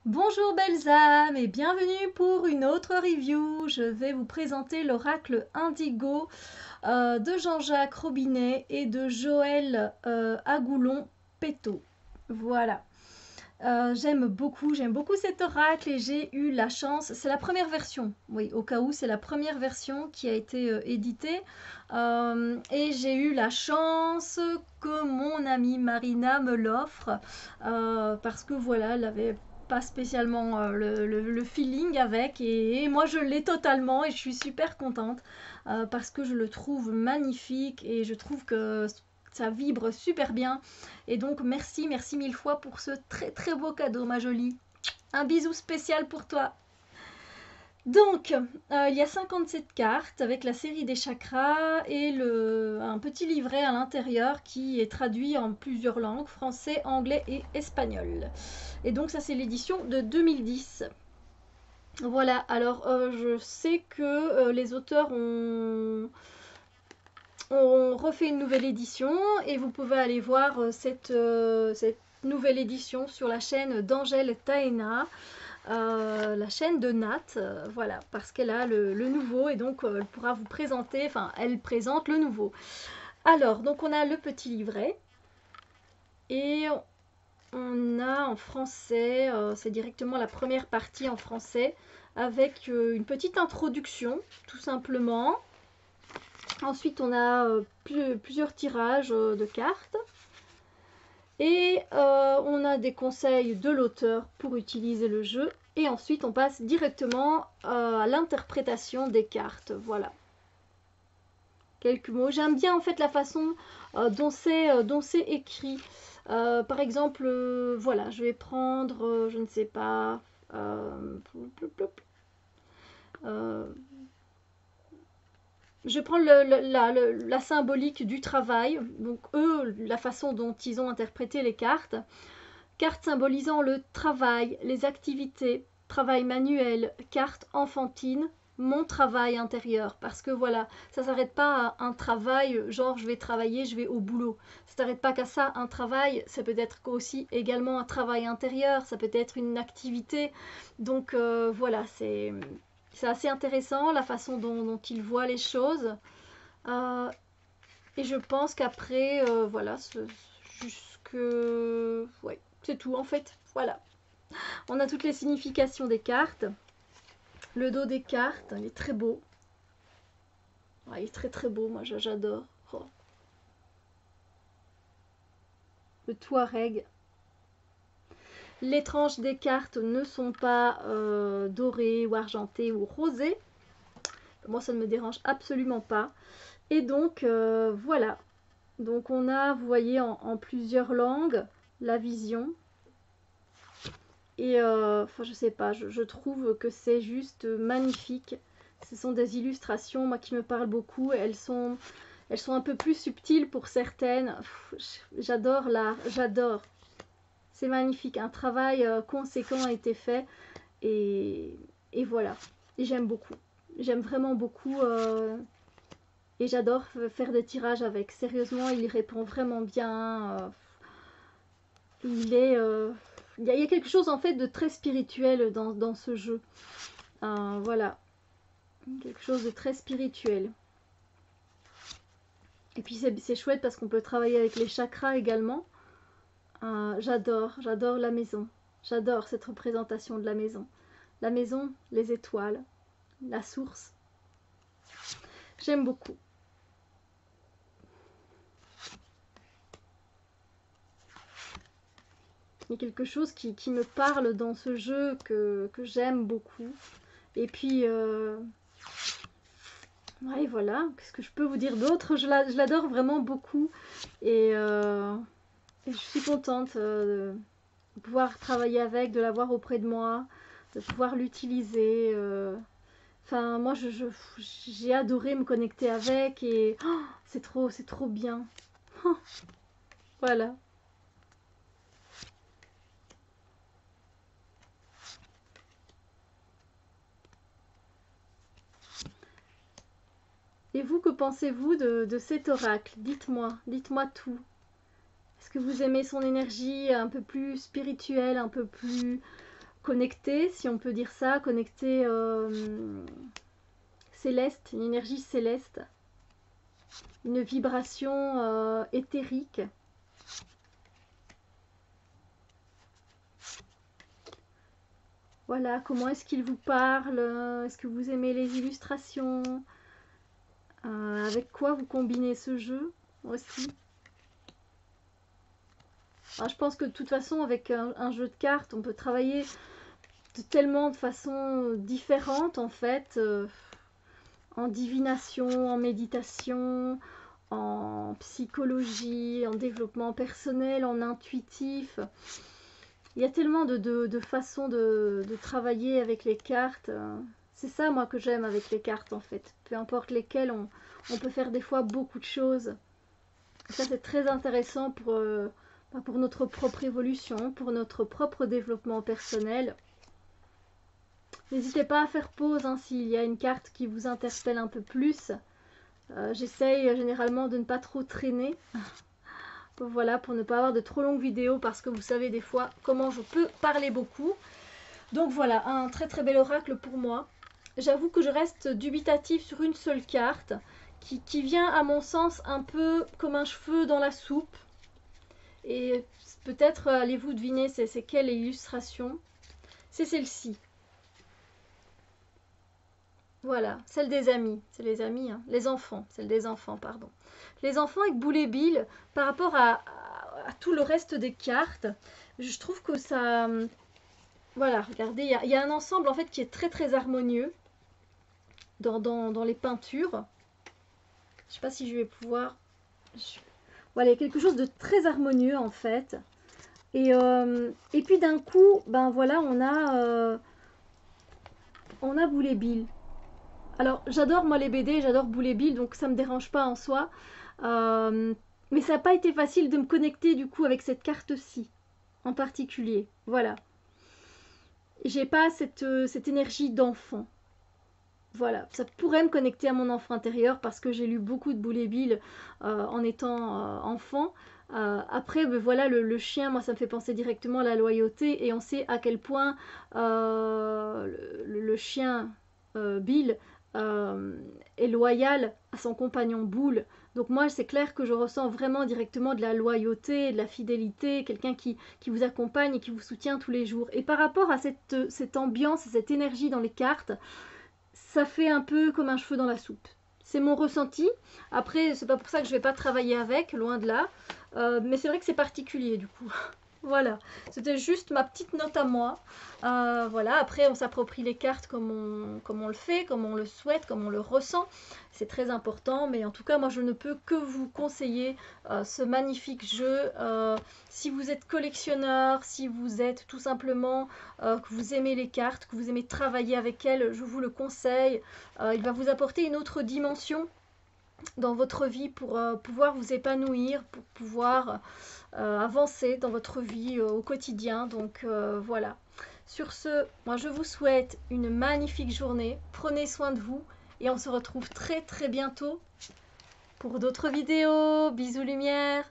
Bonjour belles âmes et bienvenue pour une autre review. Je vais vous présenter l'oracle Indigo de Jean-Jacques Robinet et de Joël Agoulon-Pétot. Voilà. J'aime beaucoup cet oracle et j'ai eu la chance, c'est la première version, oui, au cas où c'est la première version qui a été éditée, et j'ai eu la chance que mon amie Marina me l'offre, parce que voilà, elle avait pas spécialement le feeling avec, et moi je l'ai totalement et je suis super contente, parce que je le trouve magnifique et je trouve que ça vibre super bien. Et donc merci, merci mille fois pour ce très très beau cadeau, ma jolie. Un bisou spécial pour toi. Donc, il y a 57 cartes avec la série des chakras et un petit livret à l'intérieur qui est traduit en plusieurs langues, français, anglais et espagnol. Et donc ça c'est l'édition de 2010. Voilà, alors je sais que les auteurs ont refait une nouvelle édition et vous pouvez aller voir cette nouvelle édition sur la chaîne d'Angèle Taena, la chaîne de Nat, voilà, parce qu'elle a le nouveau et donc elle pourra vous présenter, enfin elle présente le nouveau. Alors, donc on a le petit livret et on a en français, c'est directement la première partie en français avec une petite introduction tout simplement. Ensuite, on a plusieurs tirages de cartes. Et on a des conseils de l'auteur pour utiliser le jeu. Et ensuite, on passe directement à l'interprétation des cartes. Voilà. Quelques mots. J'aime bien en fait la façon dont c'est écrit. Par exemple, voilà, je vais prendre, je ne sais pas, je prends la symbolique du travail, donc eux, la façon dont ils ont interprété les cartes. Cartes symbolisant le travail, les activités, travail manuel, carte enfantine, mon travail intérieur. Parce que voilà, ça s'arrête pas à un travail, genre je vais travailler, je vais au boulot. Ça s'arrête pas qu'à ça, un travail, ça peut être aussi également un travail intérieur, ça peut être une activité. Donc voilà, c'est assez intéressant la façon dont il voit les choses. Euh, et je pense qu'après, voilà, jusque... Ouais, c'est tout en fait. Voilà. On a toutes les significations des cartes. Le dos des cartes, il est très beau. Ouais, il est très très beau, moi j'adore. Oh. Le Touareg. Les tranches des cartes ne sont pas dorées ou argentées ou rosées. Moi ça ne me dérange absolument pas. Et donc voilà. Donc on a, vous voyez, en plusieurs langues, la vision. Et enfin, je sais pas, je trouve que c'est juste magnifique. Ce sont des illustrations, moi, qui me parlent beaucoup. Elles sont un peu plus subtiles pour certaines. J'adore l'art, j'adore. C'est magnifique. Un travail conséquent a été fait. Et, et voilà. Et j'aime beaucoup. J'aime vraiment beaucoup. Et j'adore faire des tirages avec. Sérieusement, il y répond vraiment bien. Il est... il y a quelque chose en fait de très spirituel dans ce jeu. Voilà, quelque chose de très spirituel. Et puis c'est chouette parce qu'on peut travailler avec les chakras également. J'adore la maison. J'adore cette représentation de la maison. La maison, les étoiles, la source. J'aime beaucoup. Il y a quelque chose qui me parle dans ce jeu que j'aime beaucoup. Et puis, ouais, voilà, qu'est-ce que je peux vous dire d'autre? Je l'adore vraiment beaucoup. Et, et je suis contente de pouvoir travailler avec, de l'avoir auprès de moi, de pouvoir l'utiliser. Enfin, moi, j'ai adoré me connecter avec et oh, c'est trop bien. Oh, voilà. Et vous, que pensez-vous de cet oracle? Dites-moi tout. Est-ce que vous aimez son énergie un peu plus spirituelle, un peu plus connecté, si on peut dire ça, connecté céleste, une énergie céleste, une vibration éthérique. Voilà, comment est-ce qu'il vous parle? Est-ce que vous aimez les illustrations? Avec quoi vous combinez ce jeu aussi? Alors, je pense que de toute façon, avec un jeu de cartes, on peut travailler de façons différentes en fait, en divination, en méditation, en psychologie, en développement personnel, en intuitif. Il y a tellement de façons de travailler avec les cartes. C'est ça, moi, que j'aime avec les cartes, en fait. Peu importe lesquelles, on peut faire des fois beaucoup de choses. Et ça, c'est très intéressant pour notre propre évolution, pour notre propre développement personnel. N'hésitez pas à faire pause hein, s'il y a une carte qui vous interpelle un peu plus. J'essaye généralement de ne pas trop traîner. Voilà, pour ne pas avoir de trop longues vidéos parce que vous savez des fois comment je peux parler beaucoup. Donc voilà, un très très bel oracle pour moi. J'avoue que je reste dubitative sur une seule carte qui vient à mon sens un peu comme un cheveu dans la soupe. Et peut-être allez-vous deviner c'est quelle illustration. C'est celle-ci. Voilà, celle des amis. C'est les amis, hein. Les enfants, celle des enfants, pardon. Les enfants avec Boule et Bill, par rapport à tout le reste des cartes, je trouve que ça... Voilà, regardez, il y a un ensemble en fait qui est très très harmonieux dans les peintures. Je sais pas si je vais pouvoir... Voilà, il y a quelque chose de très harmonieux en fait. Et puis d'un coup, ben voilà, on a Boule et Bill. Alors, j'adore moi les BD, j'adore Boule et Bill, donc ça me dérange pas en soi. Mais ça n'a pas été facile de me connecter du coup avec cette carte-ci, en particulier. Voilà. J'ai pas cette énergie d'enfant. Voilà, ça pourrait me connecter à mon enfant intérieur parce que j'ai lu beaucoup de Boule et Bill en étant enfant. Après, ben voilà, le chien, moi, ça me fait penser directement à la loyauté et on sait à quel point le chien Bill est loyal à son compagnon Boule. Donc moi, c'est clair que je ressens vraiment directement de la loyauté, de la fidélité, quelqu'un qui vous accompagne et qui vous soutient tous les jours. Et par rapport à cette ambiance, cette énergie dans les cartes, ça fait un peu comme un cheveu dans la soupe. C'est mon ressenti. Après, c'est pas pour ça que je vais pas travailler avec, loin de là. Mais c'est vrai que c'est particulier du coup. Voilà, c'était juste ma petite note à moi. Voilà, après on s'approprie les cartes comme on le fait, comme on le souhaite, comme on le ressent. C'est très important, mais en tout cas, moi je ne peux que vous conseiller ce magnifique jeu. Si vous êtes collectionneur, si vous êtes tout simplement que vous aimez les cartes, que vous aimez travailler avec elles, je vous le conseille. Il va vous apporter une autre dimension dans votre vie pour pouvoir vous épanouir, pour pouvoir avancer dans votre vie au quotidien. Donc voilà. Sur ce, moi je vous souhaite une magnifique journée. Prenez soin de vous et on se retrouve très très bientôt pour d'autres vidéos. Bisous lumière.